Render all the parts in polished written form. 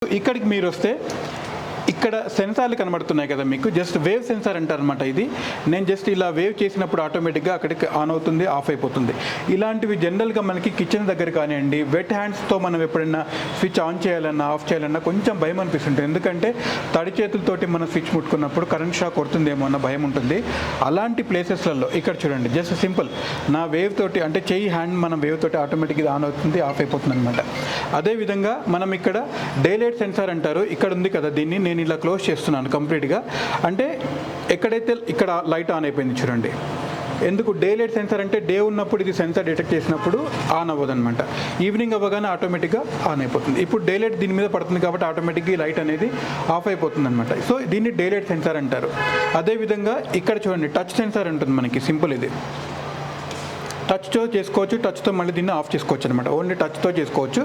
ఇక్కడికి మీరు వస్తే ఇక్కడ సెన్సార్లు కనబడుతున్నాయి కదా, మీకు జస్ట్ వేవ్ సెన్సార్ అంటారనమాట. ఇది నేను జస్ట్ ఇలా వేవ్ చేసినప్పుడు ఆటోమేటిక్గా అక్కడికి ఆన్ అవుతుంది, ఆఫ్ అయిపోతుంది. ఇలాంటివి జనరల్గా మనకి కిచెన్ దగ్గర కానివ్వండి, వెట్ హ్యాండ్స్తో మనం ఎప్పుడైనా స్విచ్ ఆన్ చేయాలన్నా ఆఫ్ చేయాలన్నా కొంచెం భయం అనిపిస్తుంటుంది. ఎందుకంటే తడి చేతులతోటి మనం స్విచ్ ముట్టుకున్నప్పుడు కరెంట్ షాక్ కొడుతుందేమో అన్న భయం ఉంటుంది. అలాంటి ప్లేసెస్లలో ఇక్కడ చూడండి, జస్ట్ సింపుల్ నా వేవ్ తోటి, అంటే చెయ్యి హ్యాండ్ మనం వేవ్ తోటి ఆటోమేటిక్గా ఆన్ అవుతుంది, ఆఫ్ అయిపోతుంది అనమాట. అదేవిధంగా మనం ఇక్కడ డే లైట్ సెన్సార్ అంటారు, ఇక్కడ ఉంది కదా, దీన్ని నేను ఇలా క్లోజ్ చేస్తున్నాను కంప్లీట్గా. అంటే ఎక్కడైతే ఇక్కడ లైట్ ఆన్ అయిపోయింది చూడండి. ఎందుకు డే లైట్ సెన్సార్ అంటే డే ఉన్నప్పుడు ఇది సెన్సార్ డిటెక్ట్ చేసినప్పుడు ఆన్ అవ్వదు అనమాట. ఈవినింగ్ అవ్వగానే ఆటోమేటిక్గా ఆన్ అయిపోతుంది. ఇప్పుడు డే లైట్ దీని మీద పడుతుంది కాబట్టి ఆటోమేటిక్గా ఈ లైట్ అనేది ఆఫ్ అయిపోతుంది అనమాట. సో దీన్ని డే లైట్ సెన్సార్ అంటారు. అదేవిధంగా ఇక్కడ చూడండి, టచ్ సెన్సార్ ఉంటుంది మనకి, సింపుల్ ఇది. టచ్తో చేసుకోవచ్చు, టచ్తో మళ్ళీ దీన్ని ఆఫ్ చేసుకోవచ్చు అనమాట. ఓన్లీ టచ్తో చేసుకోవచ్చు.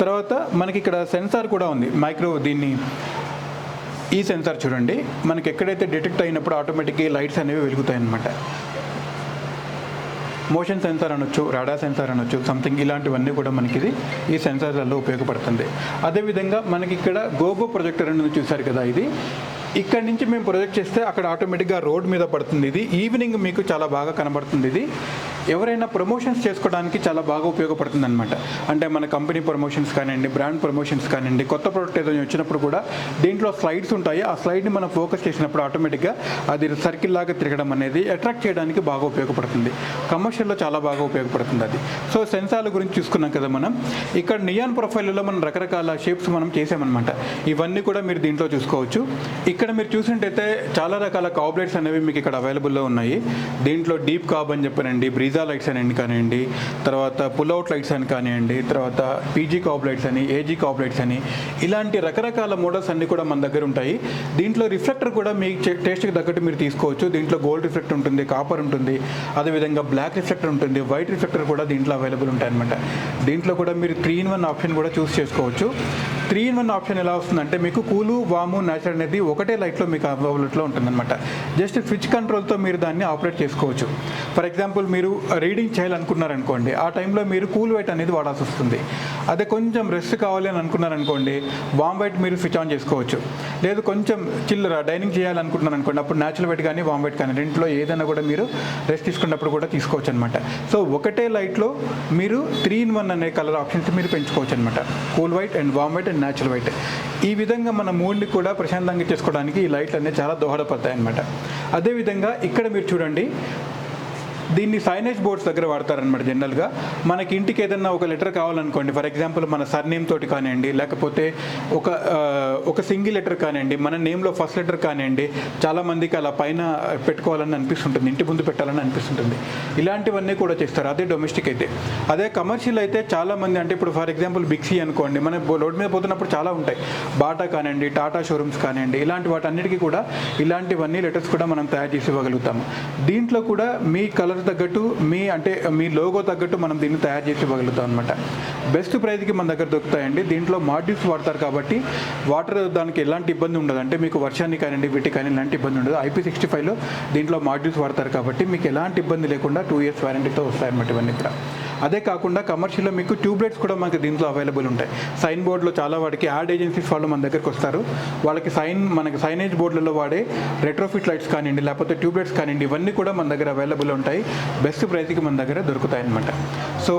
తర్వాత మనకి ఇక్కడ సెన్సార్ కూడా ఉంది, మైక్రో, దీన్ని ఈ సెన్సార్ చూడండి, మనకి ఎక్కడైతే డిటెక్ట్ అయినప్పుడు ఆటోమేటిక్గా లైట్స్ అనేవి వెలుగుతాయి అన్నమాట. మోషన్ సెన్సార్ అనొచ్చు, రాడార్ సెన్సార్ అనొచ్చు, సంథింగ్ ఇలాంటివన్నీ కూడా మనకి ఇది ఈ సెన్సార్లలో ఉపయోగపడుతుంది. అదేవిధంగా మనకి ఇక్కడ గోగో ప్రొజెక్టర్ అనేది చూసారు కదా, ఇది ఇక్కడ నుంచి మేము ప్రొజెక్ట్ చేస్తే అక్కడ ఆటోమేటిక్గా రోడ్ మీద పడుతుంది. ఇది ఈవినింగ్ మీకు చాలా బాగా కనబడుతుంది. ఇది ఎవరైనా ప్రమోషన్స్ చేసుకోవడానికి చాలా బాగా ఉపయోగపడుతుంది అనమాట. అంటే మన కంపెనీ ప్రమోషన్స్ కానివ్వండి, బ్రాండ్ ప్రమోషన్స్ కానివ్వండి, కొత్త ప్రోడక్ట్ ఏదో వచ్చినప్పుడు కూడా దీంట్లో స్లైడ్స్ ఉంటాయి. ఆ స్లైడ్ని మనం ఫోకస్ చేసినప్పుడు ఆటోమేటిక్గా అది సర్కిల్ లాగా తిరగడం అనేది అట్రాక్ట్ చేయడానికి బాగా ఉపయోగపడుతుంది. కమర్షియల్లో చాలా బాగా ఉపయోగపడుతుంది అది. సో సెన్సార్ల గురించి చూసుకున్నాం కదా మనం. ఇక్కడ నియాన్ ప్రొఫైల్లో మనం రకరకాల షేప్స్ మనం చేసామన్నమాట. ఇవన్నీ కూడా మీరు దీంట్లో చూసుకోవచ్చు. ఇక్కడ మీరు చూసినట్టయితే చాలా రకాల కాబ్ లైట్స్ అనేవి మీకు ఇక్కడ అవైలబుల్లో ఉన్నాయి. దీంట్లో డీప్ కాబ్ అని చెప్పానండి, బ్రీజా లైట్స్ అని కానివ్వండి, తర్వాత పుల్అవుట్ లైట్స్ అని కానివ్వండి, తర్వాత పీజీ కాబ్ లైట్స్ అని, ఏజీ కాబ్ లైట్స్ అని, ఇలాంటి రకరకాల మోడల్స్ అన్నీ కూడా మన దగ్గర ఉంటాయి. దీంట్లో రిఫ్లెక్టర్ కూడా మీ టేస్ట్కి తగ్గట్టు మీరు తీసుకోవచ్చు. దీంట్లో గోల్డ్ రిఫ్లెక్టర్ ఉంటుంది, కాపర్ ఉంటుంది, అదేవిధంగా బ్లాక్ రిఫ్లెక్టర్ ఉంటుంది, వైట్ రిఫ్లెక్టర్ కూడా దీంట్లో అవైలబుల్ ఉంటాయి అనమాట. దీంట్లో కూడా మీరు 3-in-1 ఆప్షన్ కూడా చూస్ చేసుకోవచ్చు. 3-in-1 ఆప్షన్ ఎలా వస్తుందంటే మీకు కూలు, వాము, న్యాచురల్ అనేది ఒకటే లైట్లో మీకు అవైలబుల్లో ఉంటుందన్నమాట. జస్ట్ స్విచ్ కంట్రోల్తో మీరు దాన్ని ఆపరేట్ చేసుకోవచ్చు. ఫర్ ఎగ్జాంపుల్ మీరు రీడింగ్ చేయాలనుకున్నారనుకోండి, ఆ టైంలో మీరు కూల్ వైట్ అనేది వాడాల్సి వస్తుంది. అదే కొంచెం రెస్ట్ కావాలి అని అనుకున్నారనుకోండి, వామ్ వైట్ మీరు స్విచ్ ఆన్ చేసుకోవచ్చు. లేదు కొంచెం చిల్లర డైనింగ్ చేయాలనుకుంటున్నారనుకోండి, అప్పుడు న్యాచురల్ వైట్ కానీ వామ్ వైట్ కానీ రెండింటిలో ఏదైనా కూడా మీరు రెస్ట్ తీసుకున్నప్పుడు కూడా తీసుకోవచ్చు అనమాట. సో ఒకటే లైట్లో మీరు 3-in-1 అనే కలర్ ఆప్షన్స్ మీరు పెంచుకోవచ్చు అనమాట. Cool white and warm white and natural white. ఈ విధంగా మన మూడ్ని కూడా ప్రశాంతంగా చేసుకోవడానికి ఈ లైట్లు అనేవి చాలా దోహదపడతాయి అనమాట. అదేవిధంగా ఇక్కడ మీరు చూడండి, దీన్ని సైనేజ్ బోర్డ్స్ దగ్గర వాడతారనమాట. జనరల్గా మనకి ఇంటికి ఏదైనా ఒక లెటర్ కావాలనుకోండి, ఫర్ ఎగ్జాంపుల్ మన సర్నేమ్ తోటి కానివ్వండి, లేకపోతే ఒక సింగిల్ లెటర్ కానివ్వండి, మన నేమ్లో ఫస్ట్ లెటర్ కానివ్వండి, చాలామందికి అలా పైన పెట్టుకోవాలని అనిపిస్తుంటుంది, ఇంటి ముందు పెట్టాలని అనిపిస్తుంటుంది. ఇలాంటివన్నీ కూడా చేస్తారు, అదే డొమెస్టిక్ అయితే. అదే కమర్షియల్ అయితే చాలామంది, అంటే ఇప్పుడు ఫర్ ఎగ్జాంపుల్ బిగ్సీ అనుకోండి, మన రోడ్ మీద పోతున్నప్పుడు చాలా ఉంటాయి, బాటా కానివ్వండి, టాటా షోరూమ్స్ కానివ్వండి, ఇలాంటి వాటన్నిటికీ కూడా ఇలాంటివన్నీ లెటర్స్ కూడా మనం తయారు చేసి ఇవ్వగలుగుతాము. దీంట్లో కూడా మీ కలర్ తగ్గట్టు, మీ లోగో తగ్గట్టు మనం దీన్ని తయారు చేసి ఇవ్వగలుగుతాం అనమాట. బెస్ట్ ప్రైస్కి మన దగ్గర దొరుకుతాయండి. దీంట్లో మాడ్యూల్స్ వాడతారు కాబట్టి వాటర్ దానికి ఎలాంటి ఇబ్బంది ఉండదు. అంటే మీకు వర్షాన్ని కానివ్వండి, వీటికి కానీ ఎలాంటి ఇబ్బంది ఉండదు. IP65లో దీంట్లో మాడ్యూల్స్ వాడతారు కాబట్టి మీకు ఎలాంటి ఇబ్బంది లేకుండా 2 years వారంటీతో వస్తాయన్నమాట ఇవన్నీ కూడా. అదే కాకుండా కమర్షియల్లో మీకు ట్యూబ్లైట్స్ కూడా మనకి దీంట్లో అవైలబుల్ ఉంటాయి. సైన్ బోర్డులో చాలా వాటికి యాడ్ ఏజెన్సీస్ వాళ్ళు మన దగ్గరికి వస్తారు. వాళ్ళకి మనకి సైనేజ్ బోర్డులలో వాడే రెట్రోఫిట్ లైట్స్ కానివ్వండి, లేకపోతే ట్యూబ్లైట్స్ కానివ్వండి, ఇవన్నీ కూడా మన దగ్గర అవైలబుల్ ఉంటాయి. బెస్ట్ ప్రైస్కి మన దగ్గర దొరుకుతాయి అన్నమాట. సో